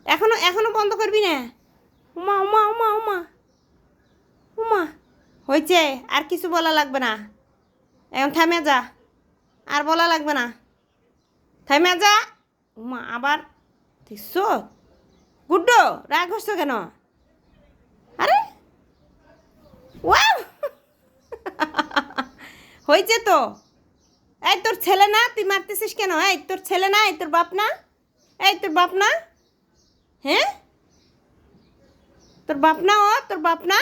এখনো এখনো বন্ধ করবি না? উমা উমা উমা উমা উমা, হয়েছে, আর কিছু বলা লাগবে না, এখন থামে যা, আর বলা লাগবে না, থামে যা। উমা আবার দেখছ? গুড্ডো, রাগ হচ্ছে কেন? আরে ওয়াও হয়েছে তো। এই তোর ছেলে না, তুই মারতেছিস কেন? এই তোর ছেলে না, এই তোর বাপ না? এই তোর বাপ না? হ্যাঁ, তোর বাপ না? ও তোর বাপ না?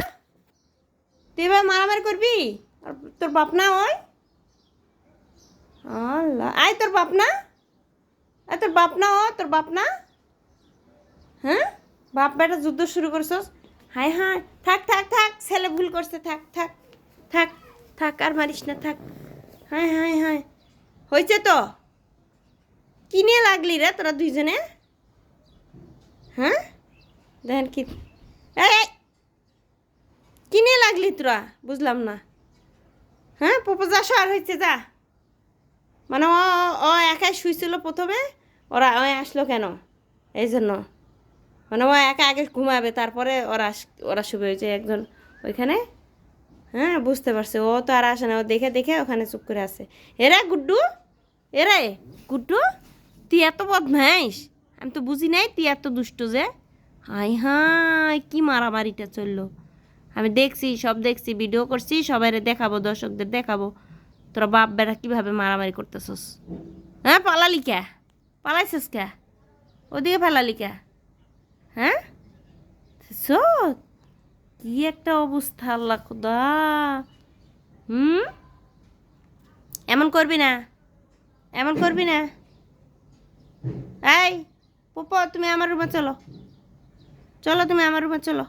তুই এবার মারামারি করবি? আর তোর বাপ না ওই? আল্লাহ, আয় তোর বাপ না? আয় তোর বাপ না? ও তোর বাপ না? হ্যাঁ, বাপ বেটা যুদ্ধ শুরু করছস? হায় হায়, থাক থাক থাক, ছেলে ভুল করছে, থাক থাক থাক থাক, আর মারিস না, থাক। হায় হায় হায়, হয়েছে তো। কি নিয়ে লাগলি রে তোরা দুইজনে? হ্যাঁ, দেখেন কি, এই এই, কি নিয়ে লাগলি তোরা? বুঝলাম না। হ্যাঁ, পপো যা, সর হয়েছে যা। মানে ও ও একাই শুয়েছিল প্রথমে, ওরা ও আসলো কেন? এই জন্য মানে ও একা আগে ঘুমাবে, তারপরে ওরা শুবে হয়েছে একজন ওইখানে। হ্যাঁ, বুঝতে পারছে, ও তো আর আসে না, ও দেখে দেখে ওখানে চুপ করে আছে। এরা গুড্ডু, এরে গুড্ডু, তুই এত বদমাইশ, আমি তো বুঝি নাই তুই এত দুষ্ট যে। হাই হাই, কি মারামারিটা চললো, আমি দেখছি, সব দেখছি, ভিডিও করছি, সবাই দেখাবো, দর্শকদের দেখাবো তোরা বাপ বেটা কীভাবে মারামারি করতেছস। হ্যাঁ, পালালি কে? পালাইছিস কে? ওদিকে পালালি কে? হ্যাঁ, সত, কি একটা অবস্থা, আল্লাহ খুদা। হুম, এমন করবি না, এমন করবি না। এই পুপো, তুমি আমার রুমে চলো, চলো তুমি আমার রুমে চলো।